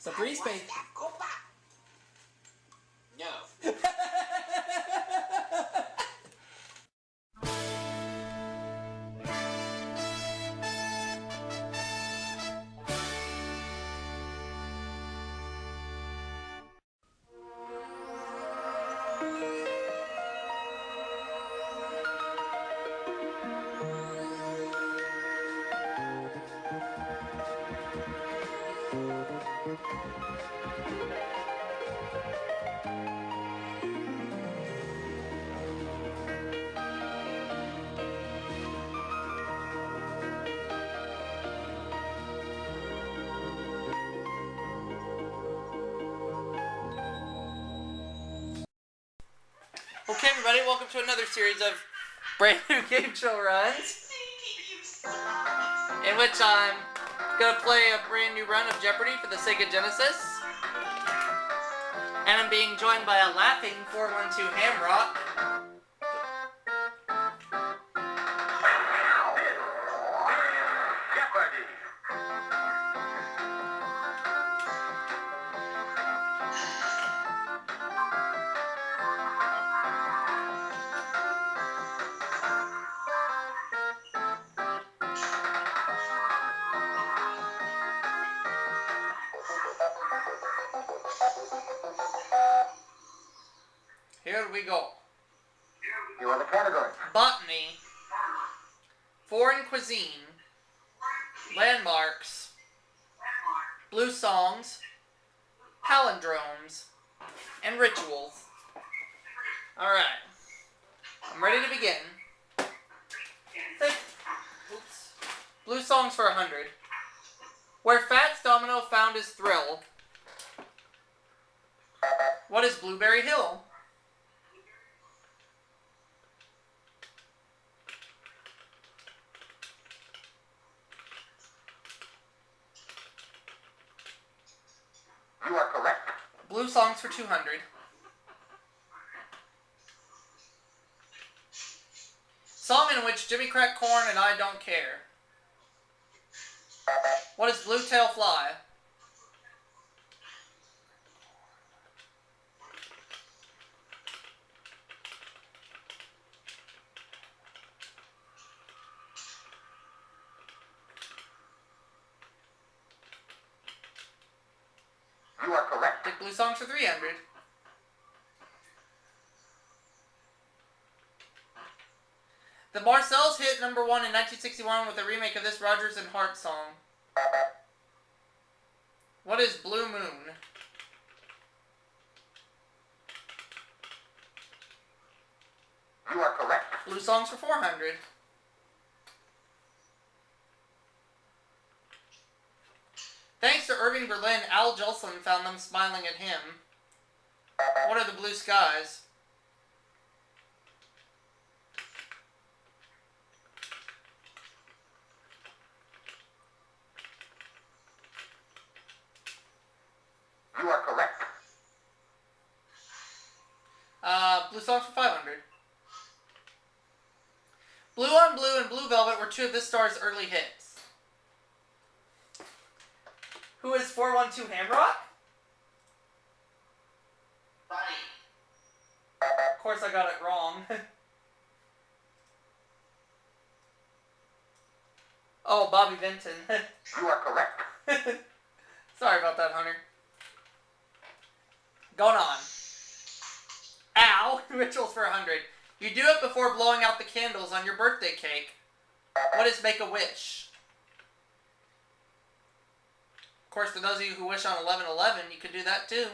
So 3 space. No. Okay, everybody, welcome to another series of brand new game show runs, in which I'm going to play a brand new run of Jeopardy for the Sega Genesis. And I'm being joined by a laughing 412 Hamrock. Jeopardy! Here we go. You are the category. Botany, foreign cuisine, landmarks, blue songs, palindromes, and rituals. Alright. I'm ready to begin. Oops. Blue songs for 100. Where Fats Domino found his thrill. What is Blueberry Hill? You are correct. Blue songs for 200. Song in which Jimmy cracked corn and I don't care. What is Blue Tail Fly? You are correct. Take blue songs for 300. The Marcells hit #1 in 1961 with a remake of this Rodgers and Hart song. What is Blue Moon? You are correct. Blue songs for 400. Thanks to Irving Berlin, Al Jolson found them smiling at him. What are the blue skies? You are correct. Blue songs for 500. Blue on Blue and Blue Velvet were 2 of this star's early hits. Who is 412 Hamrock? Of course I got it wrong. Oh, Bobby Vinton. You are correct. Sorry about that, Hunter. Going on. Ow! Rituals for 100. You do it before blowing out the candles on your birthday cake. What is Make-A-Wish? Of course, for those of you who wish on 11/11, you could do that too.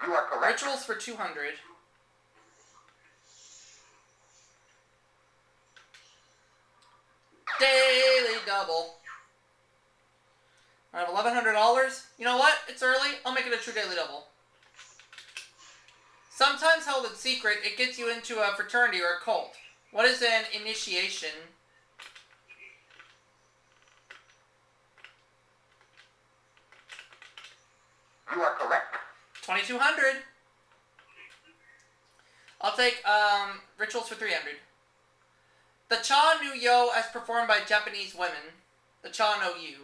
You are correct. Rituals for 200. Daily double. I have $1,100. You know what? It's early. I'll make it a true daily double. Sometimes held in secret, it gets you into a fraternity or a cult. What is an initiation? You are correct. 2,200. I'll take rituals for 300. The Cha no Yo as performed by Japanese women. The Cha no Yu.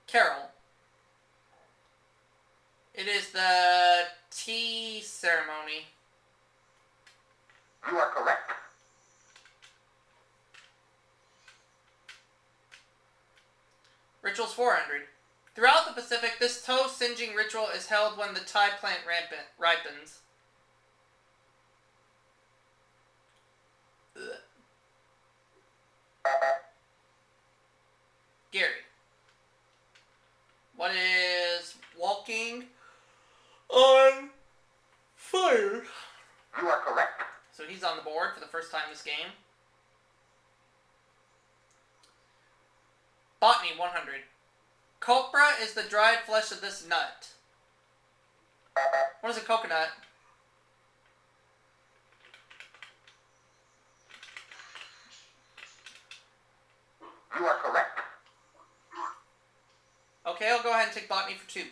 Carol. It is the tea ceremony. You are correct. Rituals 400. Throughout the Pacific, this toe singeing ritual is held when the Thai plant ripens. Ugh. Gary. What is walking on fire? You are correct. So he's on the board for the first time this game. Botany 100. Copra is the dried flesh of this nut. What is a coconut? You are correct. Okay, I'll go ahead and take botany for 2.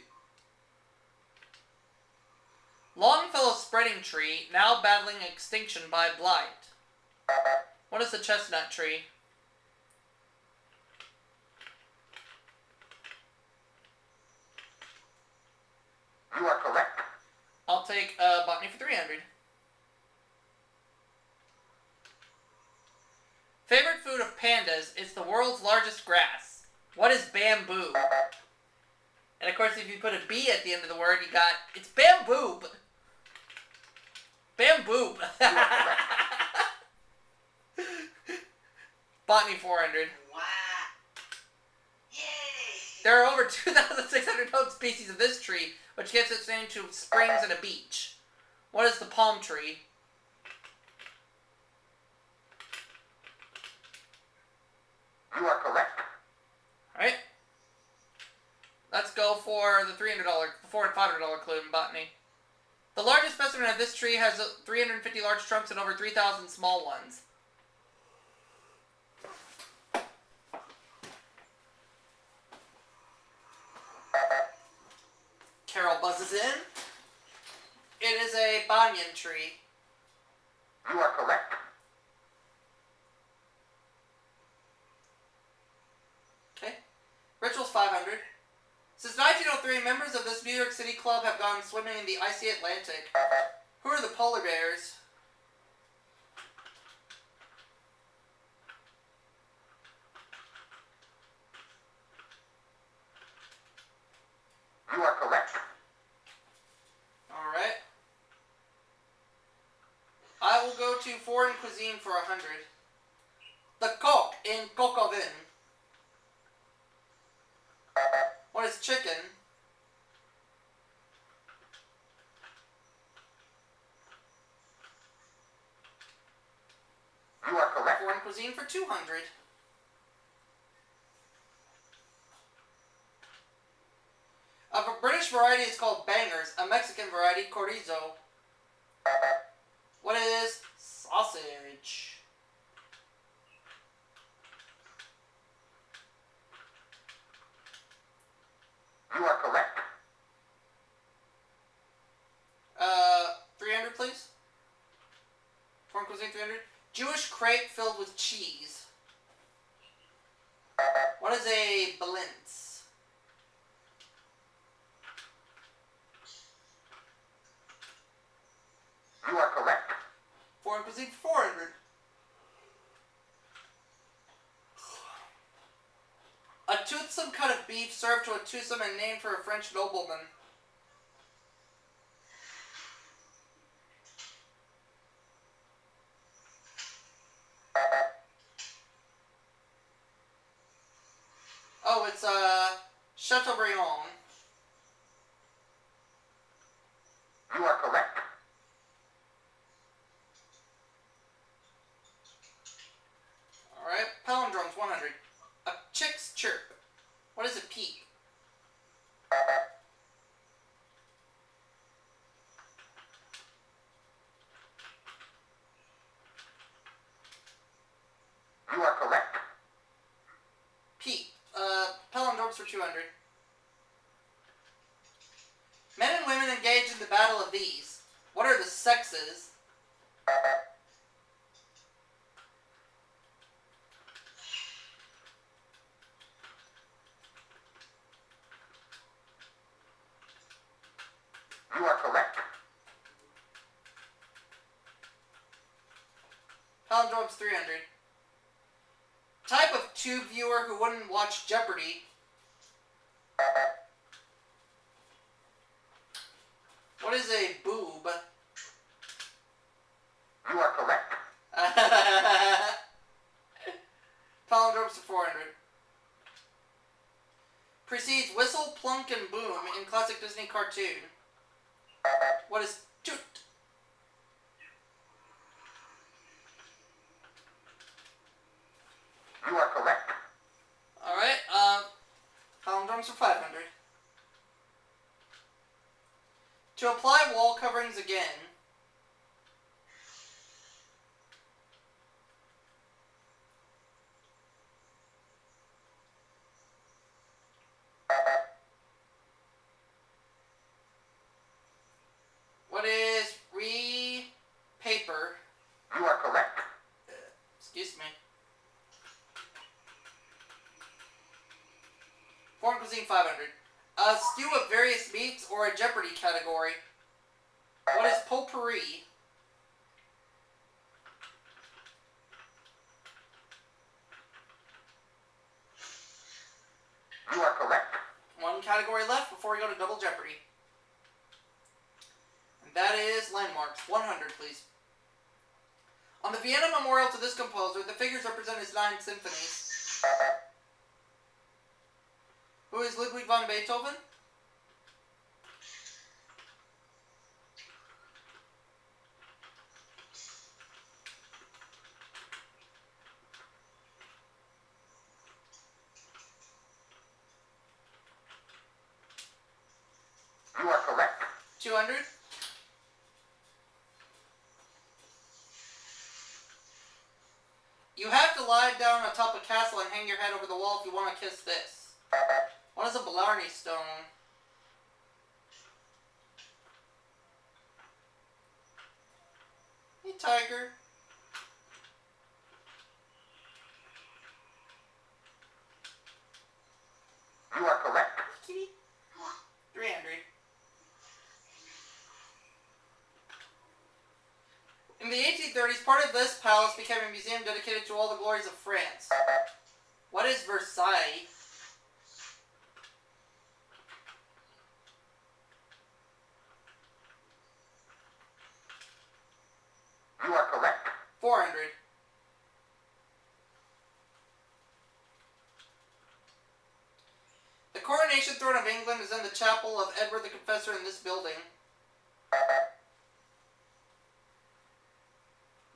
Longfellow spreading tree, now battling extinction by blight. What is the chestnut tree? You are correct. I'll take botany for 300. Favorite food of pandas is the world's largest grass. What is bamboo? And of course, if you put a B at the end of the word, you got, it's bamboo. Bamboo. Botany 400. Wow. Yay. There are over 2,600 known species of this tree, which gives its name to springs and a beach. What is the palm tree? You are correct. Alright. Let's go for the $300, the $400 and $500 clue in botany. The largest specimen of this tree has 350 large trunks and over 3,000 small ones. Carol buzzes in. It is a banyan tree. You are correct. Okay. Rituals 500. Since 1903, members of this New York City club have gone swimming in the icy Atlantic. Who are the polar bears? You are correct. Alright. I will go to foreign cuisine for 100. The coq in coq au vin. What is chicken? You are correct. Foreign cuisine for 200. Of a British variety is called bangers, a Mexican variety chorizo. What is sausage? You are correct. 300 please? Foreign cuisine 300. Jewish crepe filled with cheese. What is a balance? You are correct. Foreign cuisine 400. A toothsome cut of beef served to a toothsome and named for a French nobleman. Oh, it's Chateaubriand. You are correct. Alright, palindromes 100. A chick's chirp. What is a peep? You are correct. Peep. Palindromes for 200. women engaged in the battle of these? What are the sexes? You are correct. Palindrome's 300. Type of tube viewer who wouldn't watch Jeopardy. What is a boob? You are correct. Palindrome's to 400. Precedes whistle, plunk, and boom in classic Disney cartoon. What is toot? You are correct. Alright, palindromes for 500. To apply wall coverings again. What is re-paper? You are correct. Excuse me. Foreign cuisine 500. A stew of various meats or a Jeopardy category. What is potpourri? You are correct. One category left before we go to double Jeopardy. And that is landmarks. 100, please. On the Vienna memorial to this composer, the figures represent his 9 symphonies. Who is Ludwig van Beethoven? You are correct. 200. You have to lie down atop a castle and hang your head over the wall if you want to kiss this. What is a Blarney stone? Hey, tiger. You are correct. Kitty. 300. In the 1830s, part of this palace became a museum dedicated to all the glories of France. What is Versailles? You are correct. 400. The coronation throne of England is in the chapel of Edward the Confessor in this building.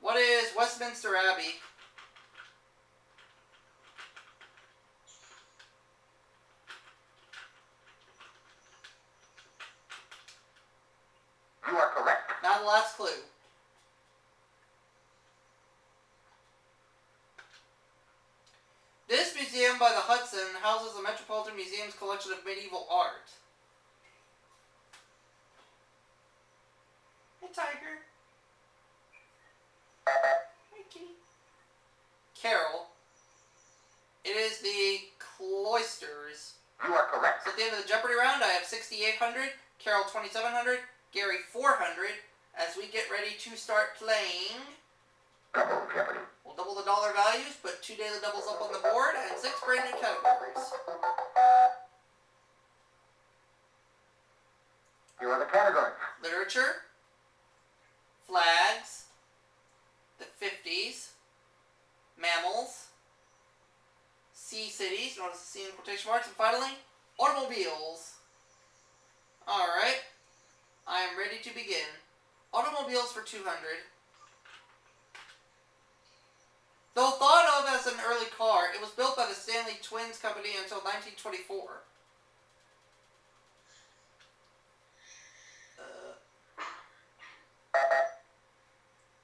What is Westminster Abbey? You are correct. Now the last clue. This museum by the Hudson houses the Metropolitan Museum's collection of medieval art. Hey, tiger. Hey, kitty. Carol. It is the cloisters. You are correct. So at the end of the Jeopardy round, I have 6,800, Carol 2,700, Gary 400, as we get ready to start playing. Double Jeopardy. We'll double the dollar values, put 2 daily doubles up on the board, and 6 brand new categories. Here are the categories. Literature, flags, the 50s, mammals, sea cities, notice the sea in quotation marks, and finally, automobiles. Alright, I am ready to begin. Automobiles for 200. Though thought of as an early car, it was built by the Stanley Twins Company until 1924.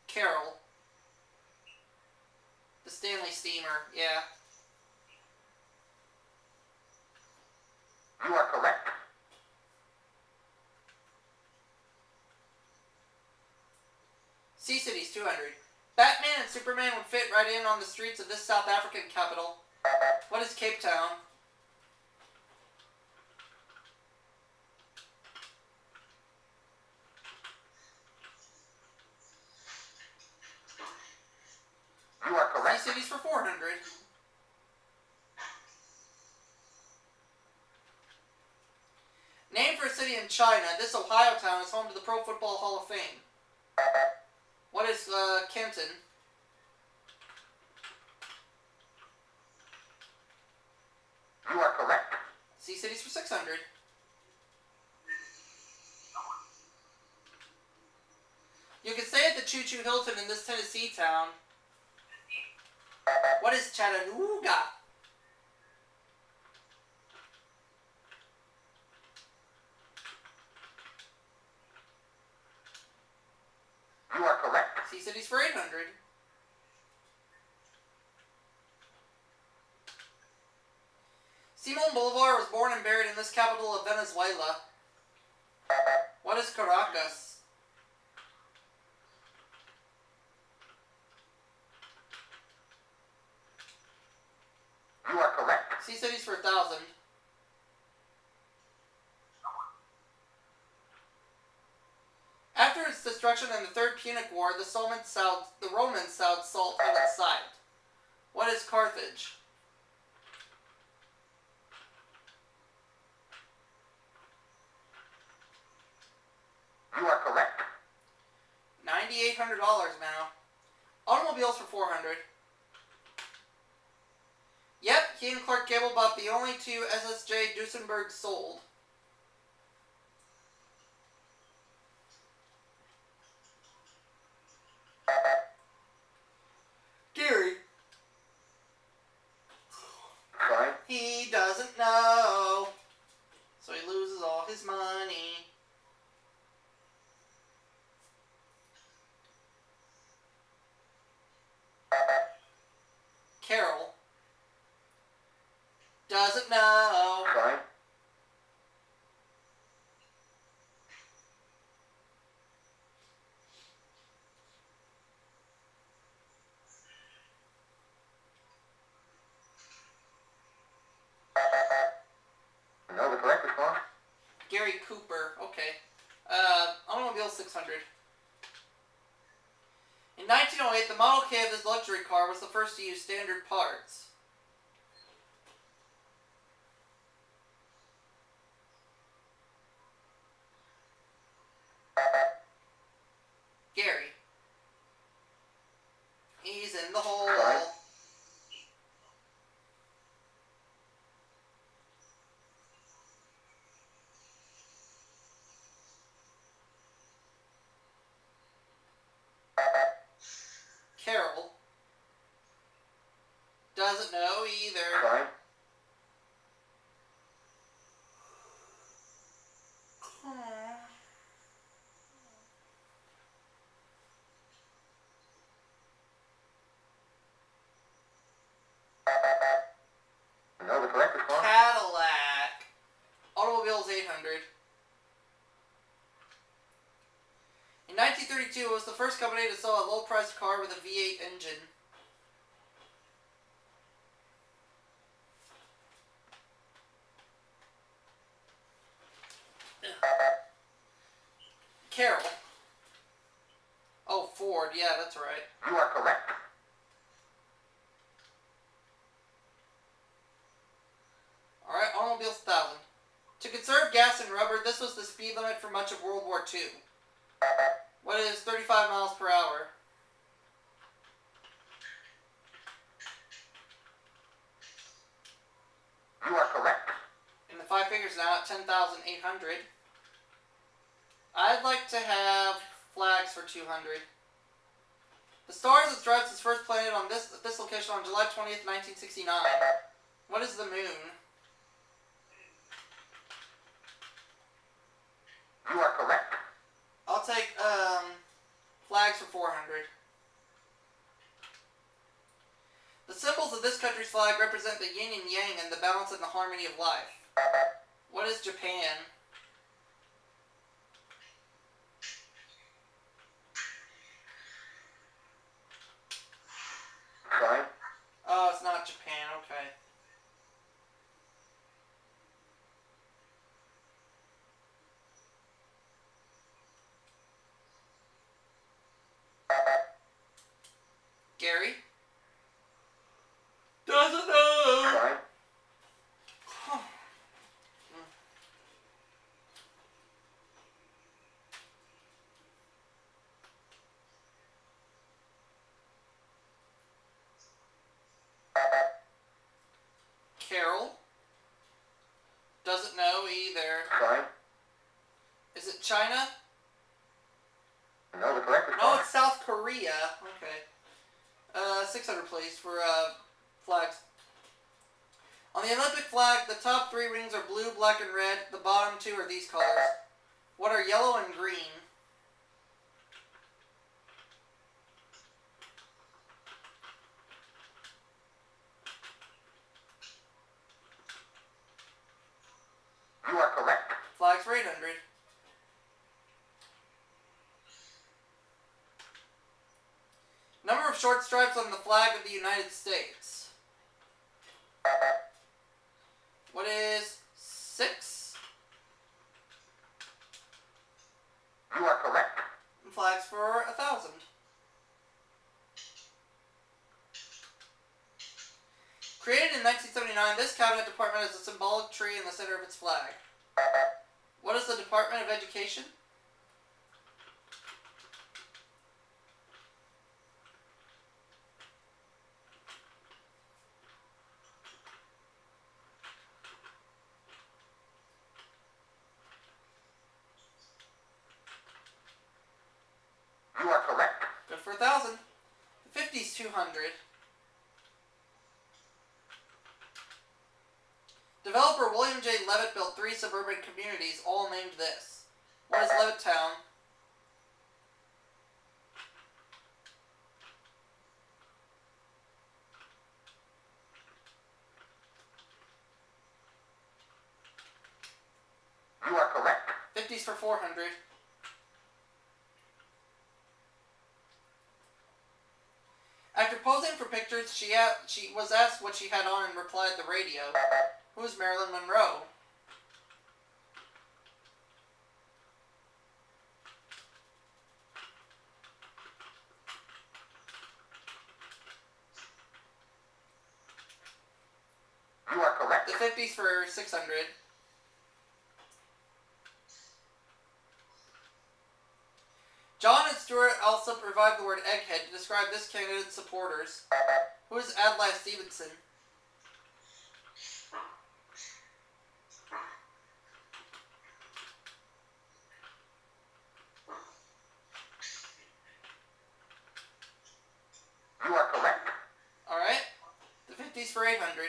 Carol. The Stanley Steamer, yeah. You are correct. Sea Cities 200. Batman and Superman would fit right in on the streets of this South African capital. What is Cape Town? You are correct. Sea Cities for 400. Named for a city in China, this Ohio town is home to the Pro Football Hall of Fame. What is Kenton? You are correct. Sea Cities for 600. You can stay at the Choo Choo Hilton in this Tennessee town. What is Chattanooga? You are correct. Sea Cities for 800. Simon Bolivar was born and buried in this capital of Venezuela. What is Caracas? You are correct. Sea Cities for 1,000. After its destruction in the Third Punic War, the Romans sowed salt on its side. What is Carthage? You are correct. $9,800 now. Automobiles for 400. Yep, he and Clark Gable bought the only two SSJ Duesenbergs sold. Gary. Fine. He doesn't know. So he loses all his money. Carol. Doesn't know. Fine. No, the correct response? Gary Cooper. Okay. Automobile 600. In 1908, the Model K of this luxury car was the first to use standard parts. Gary. He's in the hole. Right. Carol. Doesn't know either. Fine. No, the correct response? Cadillac. Automobiles 800. In 1932, it was the first company to sell a low-priced car with a V8 engine. Carol. Oh, Ford. Yeah, that's right. You are correct. Alright, automobiles 1,000. To conserve gas and rubber, this was the speed limit for much of World War II. What is 35 miles per hour? You are correct. In the five figures now at 10,800. I'd like to have flags for 200. The Stars and Stripes was first planted on this location on July 20th, 1969. What is the moon? You are correct. I'll take flags for 400. The symbols of this country's flag represent the yin and yang and the balance and the harmony of life. What is Japan? Doesn't know either. Sorry. Is it China? No, the correct No, response. it's South Korea. Okay. 600 please for flags. On the Olympic flag, the top 3 rings are blue, black, and red. The bottom 2 are these colors. What are yellow and green? You are correct. Flags for 800. Number of short stripes on the flag of the United States. What is 6? You are correct. And flags for 1,000. Created in 1979, this cabinet department has a symbolic tree in the center of its flag. What is the Department of Education? You are correct. Good for 1,000. The 50's 200. Developer William J. Levitt built 3 suburban communities, all named this. What is Levittown? You are correct. 50's for 400. After posing for pictures, she was asked what she had on and replied the radio. Who is Marilyn Monroe? You are correct. The 50's for 600. John and Stuart also revived the word egghead to describe this candidate's supporters. Who is Adlai Stevenson? You are correct. Alright. The 50's for 800.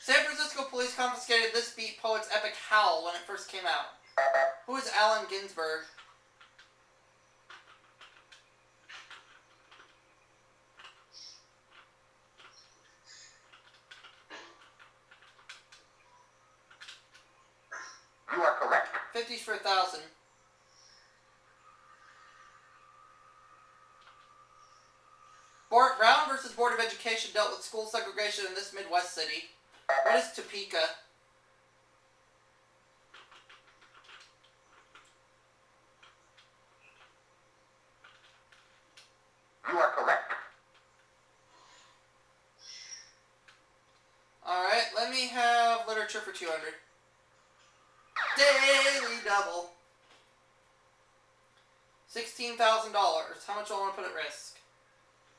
San Francisco police confiscated this beat poet's epic Howl when it first came out. Who is Allen Ginsberg? You are correct. 50's for 1,000. Brown versus Board of Education dealt with school segregation in this Midwest city. What is Topeka? You are correct. Alright, let me have literature for 200. Daily double. $16,000. How much do I want to put at risk?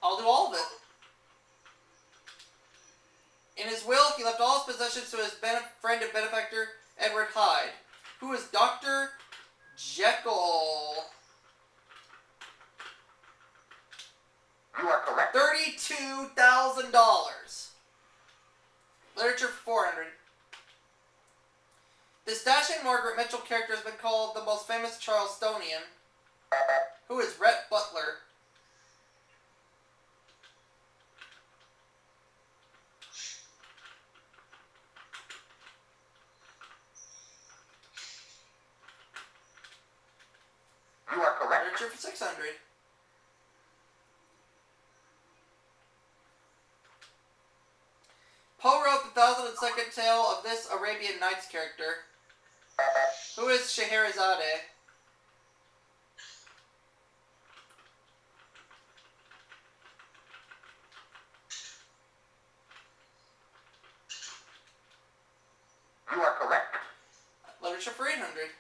I'll do all of it. In his will, he left all his possessions to his friend and benefactor, Edward Hyde, who is Dr. Jekyll. You are correct. $32,000. Literature for 400. This dashing Margaret Mitchell character has been called the most famous Charlestonian, who is Rhett Butler. You are correct. Literature for 600. Poe wrote the 1002nd tale of this Arabian Nights character. Who is Scheherazade? You are correct. Literature for 800.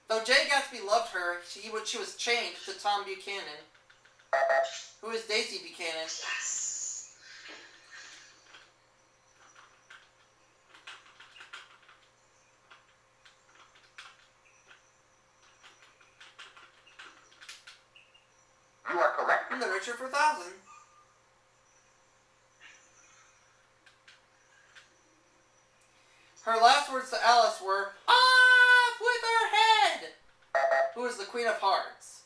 Though Jay Gatsby loved her, she was chained to Tom Buchanan. Who is Daisy Buchanan? Yes. You are correct. I'm the Richard 4000. Her last words to Alice were, "Off with her head!" Who is the Queen of Hearts?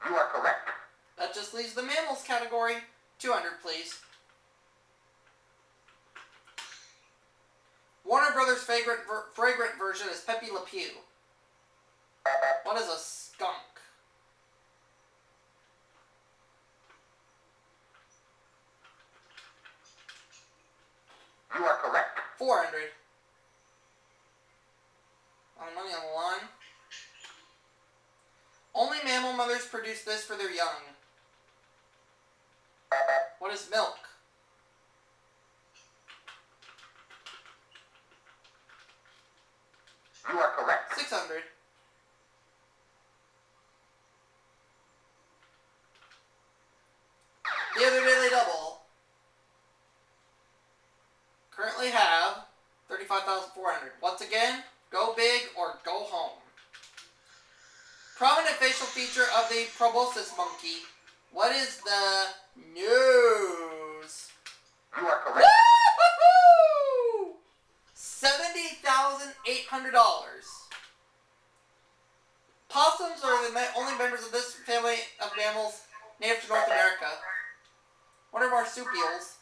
You are correct. That just leaves the mammals category. 200, please. Warner Brothers' fragrant version is Pepe Le Pew. What is a skunk? You are correct. 400. Money on the line. Only mammal mothers produce this for their young. What is milk? You are correct. 600. The other daily double. Currently have 35,400. Once again, go big or go home. Prominent facial feature of the proboscis monkey. What is the nose? You are correct. Woo-hoo-hoo! $70,800. Possums are the only members of this family of mammals native to North America. What are marsupials?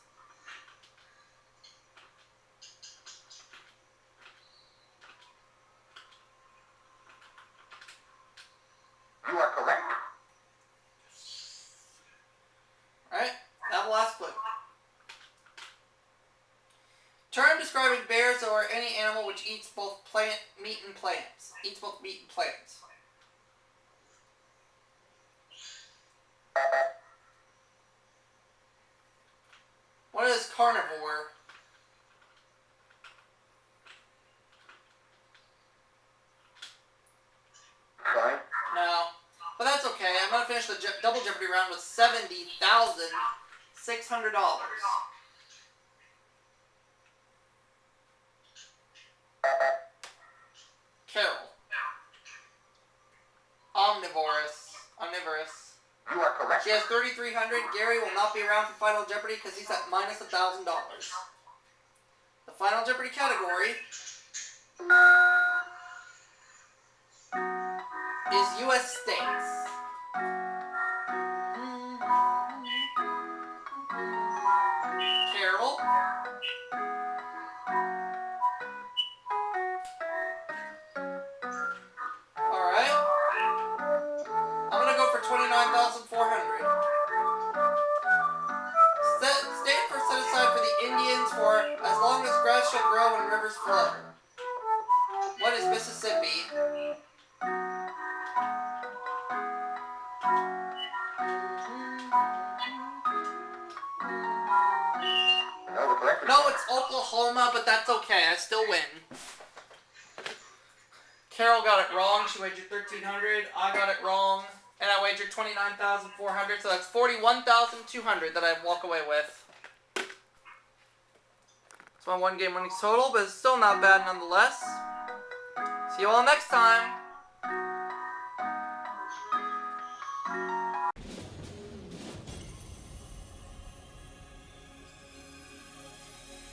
You are correct. Alright, now the last clue. Term describing bears or any animal which eats both meat and plants. Eats both meat and plants. What is carnivore? Sorry. No. But that's okay. I'm going to finish the double Jeopardy round with $70,600. Carol. Omnivorous. You are correct. She has 3,300. Gary will not be around for Final Jeopardy because he's at minus $1,000. The Final Jeopardy category is U.S. states. Carol. Alright. I'm gonna go for 29,400. State for set aside for the Indians for as long as grass shall grow and rivers flow. What is Mississippi? No, the correct No, it's Oklahoma, but that's okay. I still win. Carol got it wrong. She wagered 1,300. I got it wrong. And I wagered 29,400. So that's 41,200 that I walk away with. It's my one game winnings total, but it's still not bad nonetheless. See you all next time.